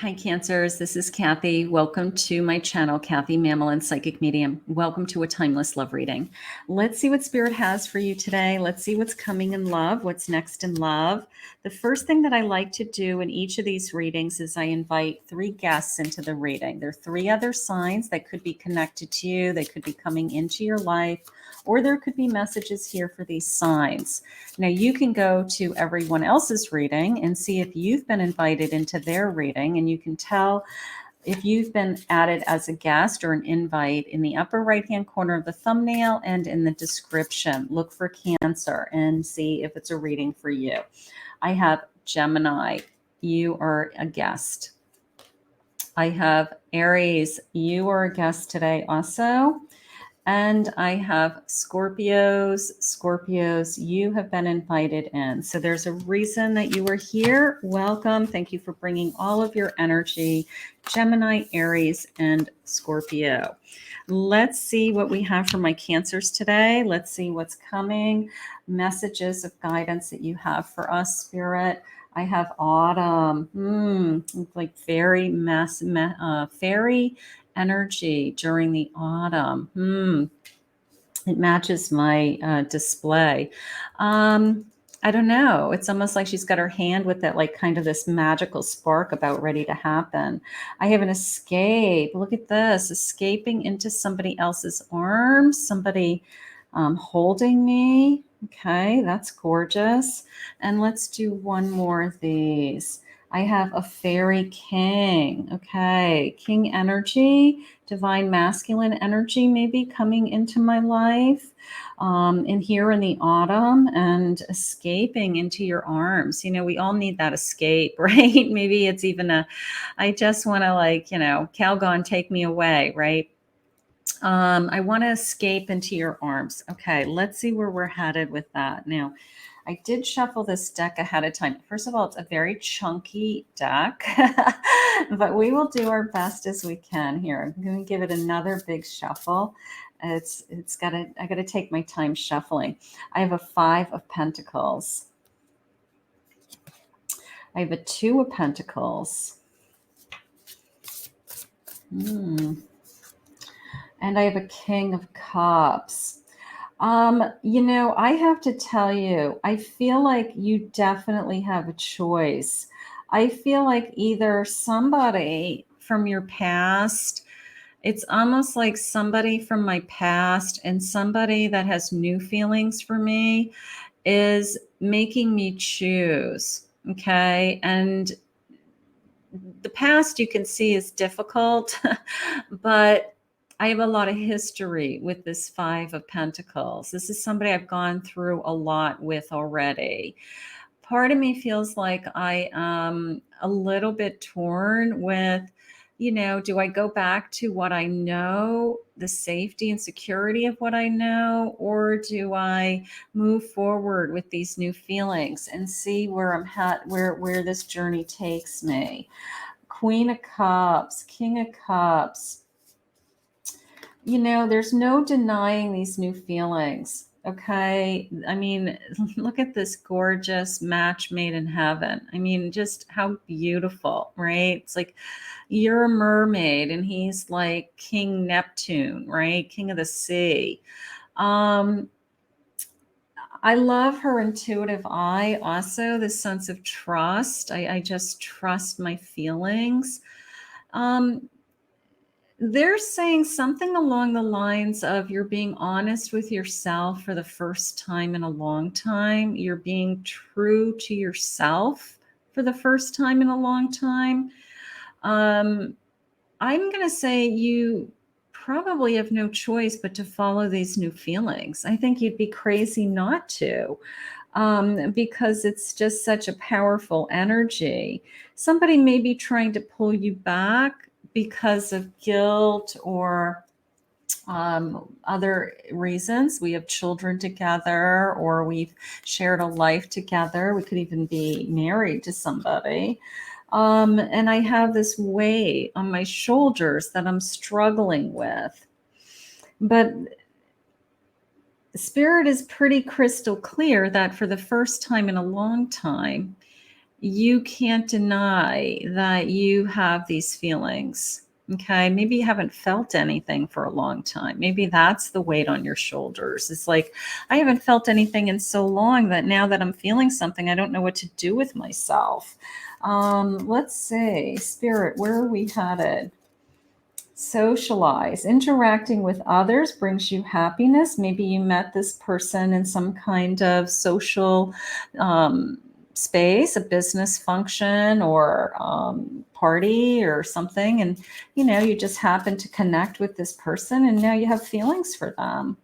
Hi, Cancers. This is Kathy. Welcome to my channel, Kathy Mamolen, Psychic Medium. Welcome to a timeless love reading. Let's see what Spirit has for you today. Let's see what's coming in love, what's next in love. The first thing that I like to do in each of these readings is I invite 3 guests into the reading. There are 3 other signs that could be connected to you. They could be coming into your life, or there could be messages here for these signs. Now, you can go to everyone else's reading and see if you've been invited into their reading, and you can tell if you've been added as a guest or an invite in the upper right-hand corner of the thumbnail and in the description. Look for Cancer and see if it's a reading for you. I have Gemini. You are a guest. I have Aries. You are a guest today also. And I have Scorpios. Scorpios, you have been invited in. So there's a reason that you are here. Welcome. Thank you for bringing all of your energy. Gemini, Aries, and Scorpio. Let's see what we have for my Cancers today. Let's see what's coming. Messages of guidance that you have for us, Spirit. I have autumn. Like fairy fairy energy during the autumn. It matches my display. I don't know. It's almost like she's got her hand with that, like kind of this magical spark about ready to happen. I have an escape. Look at this, escaping into somebody else's arms, somebody holding me. Okay, that's gorgeous. And let's do one more of these. I have a fairy king. Okay, king energy, divine masculine energy maybe coming into my life in here in the autumn and escaping into your arms. You know, we all need that escape, right? Maybe it's even I just want to, like, you know, Calgon, take me away, right? I want to escape into your arms. Okay, let's see where we're headed with that. Now, I did shuffle this deck ahead of time. First of all, it's a very chunky deck, but we will do our best as we can here. I'm going to give it another big shuffle. I got to take my time shuffling. I have a 5 of Pentacles. I have a 2 of Pentacles. And I have a King of Cups. You know, I have to tell you, I feel like you definitely have a choice. I feel like either somebody from your past, it's almost like somebody from my past and somebody that has new feelings for me is making me choose. Okay. And the past you can see is difficult, but I have a lot of history with this 5 of Pentacles. This is somebody I've gone through a lot with already. Part of me feels like I am a little bit torn with, you know, do I go back to what I know, the safety and security of what I know, or do I move forward with these new feelings and see where I'm at, where this journey takes me? Queen of Cups, King of Cups. You know, there's no denying these new feelings. Okay. I mean, look at this gorgeous match made in heaven. I mean, just how beautiful, right? It's like you're a mermaid and he's like King Neptune, right? King of the sea. I love her intuitive eye. Also, the sense of trust. I just trust my feelings. They're saying something along the lines of you're being honest with yourself for the first time in a long time. You're being true to yourself for the first time in a long time. I'm going to say you probably have no choice but to follow these new feelings. I think you'd be crazy not to. Because it's just such a powerful energy. Somebody may be trying to pull you back because of guilt or other reasons. We have children together, or we've shared a life together. We could even be married to somebody. And I have this weight on my shoulders that I'm struggling with. But Spirit is pretty crystal clear that for the first time in a long time, you can't deny that you have these feelings. Okay. Maybe you haven't felt anything for a long time. Maybe that's the weight on your shoulders. It's like, I haven't felt anything in so long that now that I'm feeling something, I don't know what to do with myself. Let's see. Spirit, where are we headed? Socialize. Interacting with others brings you happiness. Maybe you met this person in some kind of social space, a business function or party or something. And, you just happen to connect with this person and now you have feelings for them.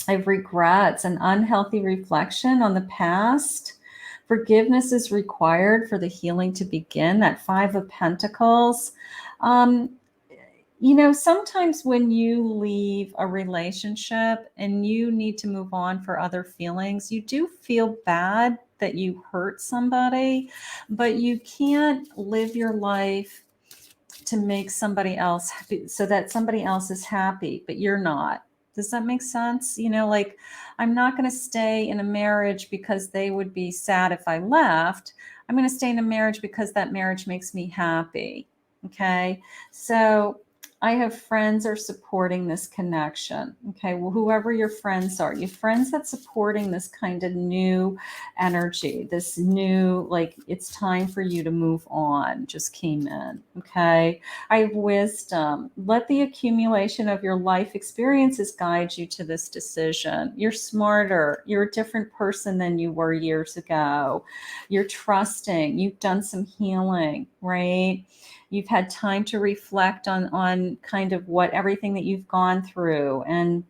I have regrets and unhealthy reflection on the past. Forgiveness is required for the healing to begin. That Five of Pentacles. Um, sometimes when you leave a relationship and you need to move on for other feelings, you do feel bad that you hurt somebody, but you can't live your life to make somebody else happy so that somebody else is happy, but you're not. Does that make sense? Like, I'm not going to stay in a marriage because they would be sad if I left. I'm going to stay in a marriage because that marriage makes me happy. Okay. So I have friends are supporting this connection. Okay. Well, whoever your friends are, your friends that's supporting this kind of new energy, this new, like, it's time for you to move on, just came in. Okay. I have wisdom. Let the accumulation of your life experiences guide you to this decision. You're smarter. You're a different person than you were years ago. You're trusting. You've done some healing, right? You've had time to reflect on kind of what everything that you've gone through and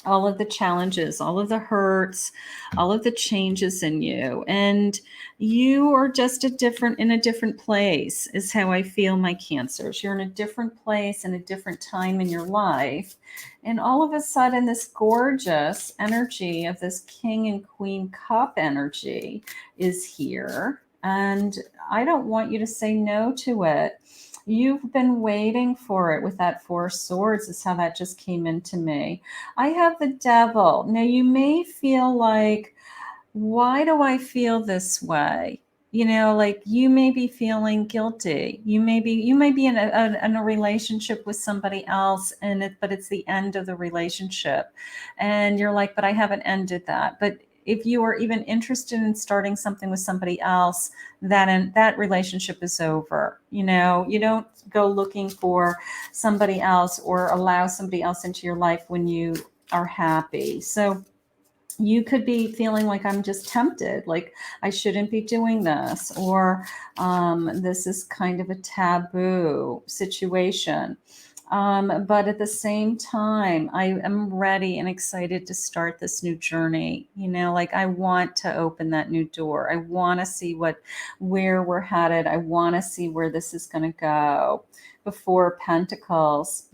all of the challenges, all of the hurts, all of the changes in you. And you are just in a different place is how I feel, my Cancers. You're in a different place in a different time in your life. And all of a sudden, this gorgeous energy of this King and Queen Cup energy is here. And I don't want you to say no to it. You've been waiting for it with that Four of Swords, is how that just came into me. I have the Devil. Now, you may feel like, why do I feel this way? Like, you may be feeling guilty. You may be in a relationship with somebody else, but it's the end of the relationship, and you're like, but I haven't ended that. But if you are even interested in starting something with somebody else, that relationship is over. You don't go looking for somebody else or allow somebody else into your life when you are happy. So you could be feeling like, I'm just tempted, like I shouldn't be doing this, or this is kind of a taboo situation. But at the same time, I am ready and excited to start this new journey. Like, I want to open that new door. I want to see where we're headed. I want to see where this is going to go. Before Pentacles.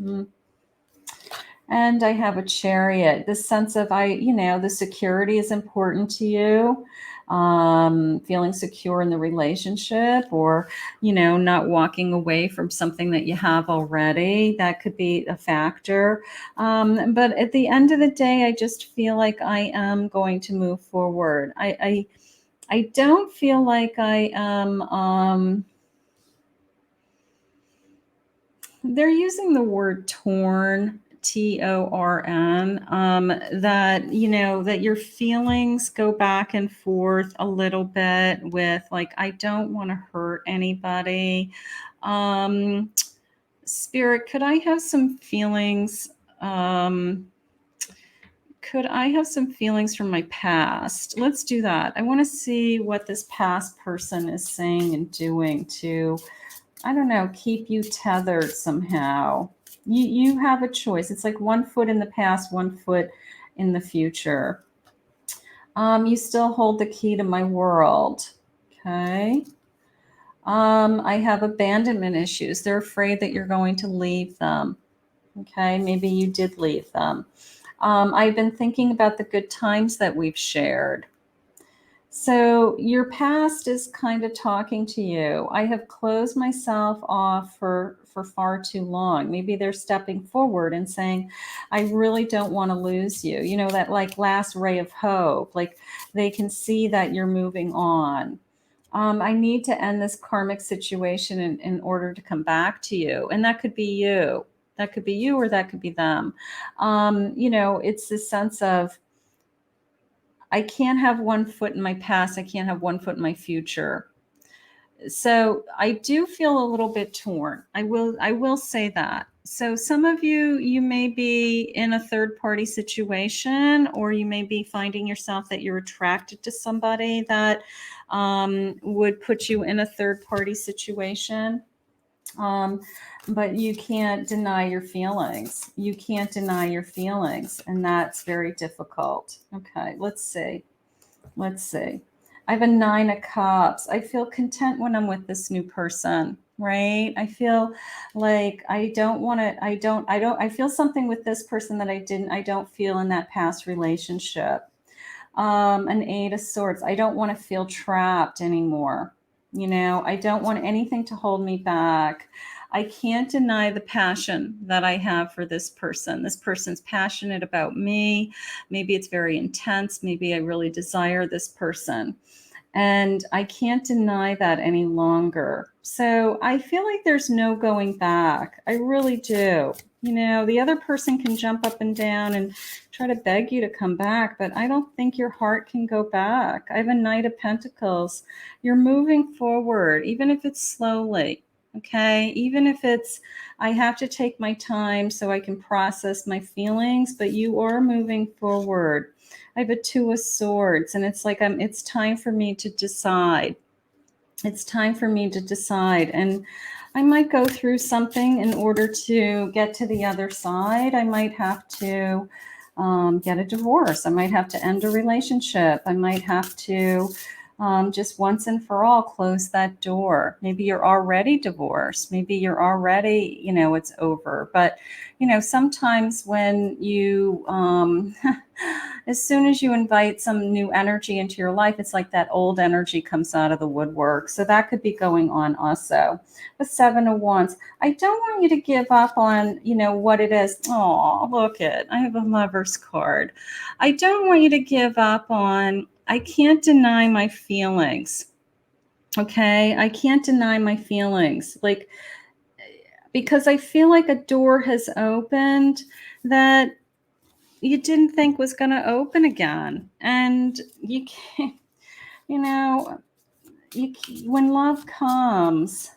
And I have a Chariot. This sense of, the security is important to you. Feeling secure in the relationship, or, not walking away from something that you have already. That could be a factor. But at the end of the day, I just feel like I am going to move forward. I don't feel like I am, they're using the word torn, TORN, that your feelings go back and forth a little bit with, like, I don't want to hurt anybody. Spirit, could I have some feelings? Could I have some feelings from my past? Let's do that. I want to see what this past person is saying and doing to, I don't know, keep you tethered somehow. You have a choice. It's like one foot in the past, one foot in the future. You still hold the key to my world. Okay. I have abandonment issues. They're afraid that you're going to leave them. Okay. Maybe you did leave them. I've been thinking about the good times that we've shared. So your past is kind of talking to you. I have closed myself off for far too long. Maybe they're stepping forward and saying, I really don't want to lose you. That, like, last ray of hope, like they can see that you're moving on. I need to end this karmic situation in order to come back to you. And that could be you. That could be you, or that could be them. You know, it's this sense of, I can't have one foot in my past. I can't have one foot in my future. So I do feel a little bit torn. I will say that. So some of you, you may be in a third party situation, or you may be finding yourself that you're attracted to somebody that would put you in a third party situation. But you can't deny your feelings. You can't deny your feelings. And that's very difficult. Okay, let's see. Let's see. I have a 9 of Cups. I feel content when I'm with this new person, right? I feel like I don't want to, I feel something with this person that I don't feel in that past relationship. An 8 of Swords. I don't want to feel trapped anymore. You know, I don't want anything to hold me back. I can't deny the passion that I have for this person. This person's passionate about me. Maybe it's very intense. Maybe I really desire this person. And I can't deny that any longer. So I feel like there's no going back. I really do. You know, the other person can jump up and down and try to beg you to come back, but I don't think your heart can go back. I have a Knight of Pentacles. You're moving forward, even if it's slowly. Okay, even if it's, I have to take my time so I can process my feelings, but you are moving forward. I have a 2 of Swords, and it's like it's time for me to decide. It's time for me to decide. And I might go through something in order to get to the other side. I might have to get a divorce. I might have to end a relationship. I might have to just once and for all close that door. Maybe you're already divorced. Maybe you're already, you know, it's over. But, you know, sometimes when you, as soon as you invite some new energy into your life, it's like that old energy comes out of the woodwork. So that could be going on also. The 7 of Wands. I don't want you to give up on, you know, what it is. Oh, look it. I have a Lover's card. I don't want you to give up on, I can't deny my feelings. Okay. I can't deny my feelings. Like, because I feel like a door has opened that you didn't think was going to open again. And you can't, you know, when love comes,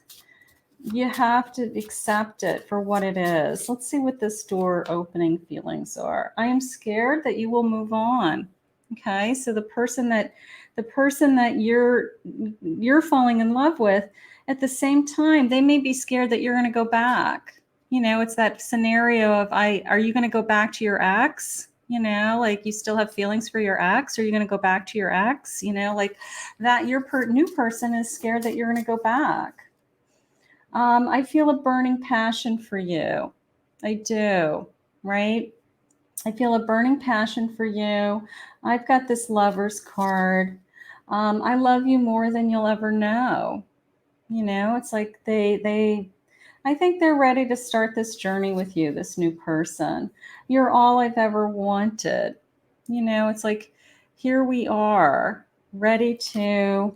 you have to accept it for what it is. Let's see what this door opening feelings are. I am scared that you will move on. Okay, so the person that you're falling in love with, at the same time, they may be scared that you're going to go back. You know, it's that scenario of, are you going to go back to your ex? You know, like you still have feelings for your ex. Are you going to go back to your ex? You know, like that your new person is scared that you're going to go back. I feel a burning passion for you. I do, right? I feel a burning passion for you. I've got this Lover's card. I love you more than you'll ever know. You know, it's like I think they're ready to start this journey with you, this new person. You're all I've ever wanted. You know, it's like, here we are, ready to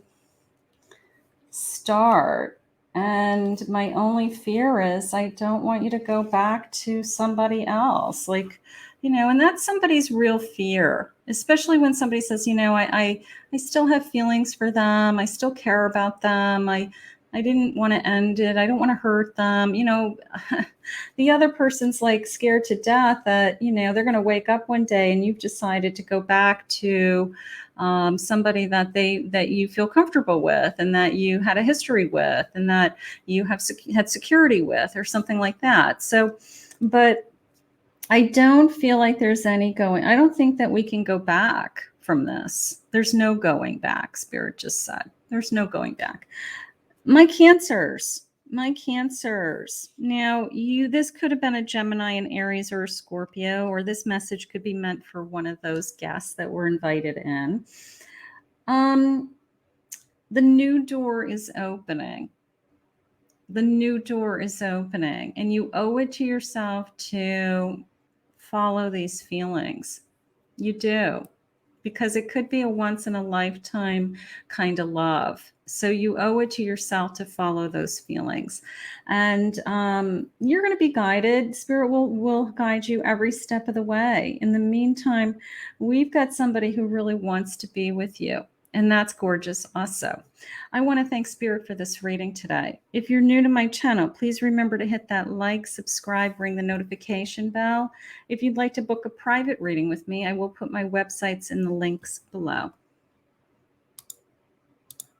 start. And my only fear is I don't want you to go back to somebody else. Like, you know, and that's somebody's real fear, especially when somebody says, you know, I still have feelings for them. I still care about them. I didn't want to end it. I don't want to hurt them. You know, the other person's like scared to death that, you know, they're going to wake up one day and you've decided to go back to somebody that you feel comfortable with, and that you had a history with, and that you have had security with, or something like that. So, but I don't feel like there's any going. I don't think that we can go back from this. There's no going back. Spirit just said there's no going back. My Cancers. Now, this could have been a Gemini, an Aries, or a Scorpio, or this message could be meant for one of those guests that were invited in. The new door is opening. The new door is opening, and you owe it to yourself to follow these feelings. You do. because it could be a once in a lifetime kind of love. So you owe it to yourself to follow those feelings. And you're going to be guided. Spirit will guide you every step of the way. In the meantime, we've got somebody who really wants to be with you. And that's gorgeous also. I want to thank Spirit for this reading today. If you're new to my channel, please remember to hit that like, subscribe, ring the notification bell. If you'd like to book a private reading with me, I will put my websites in the links below.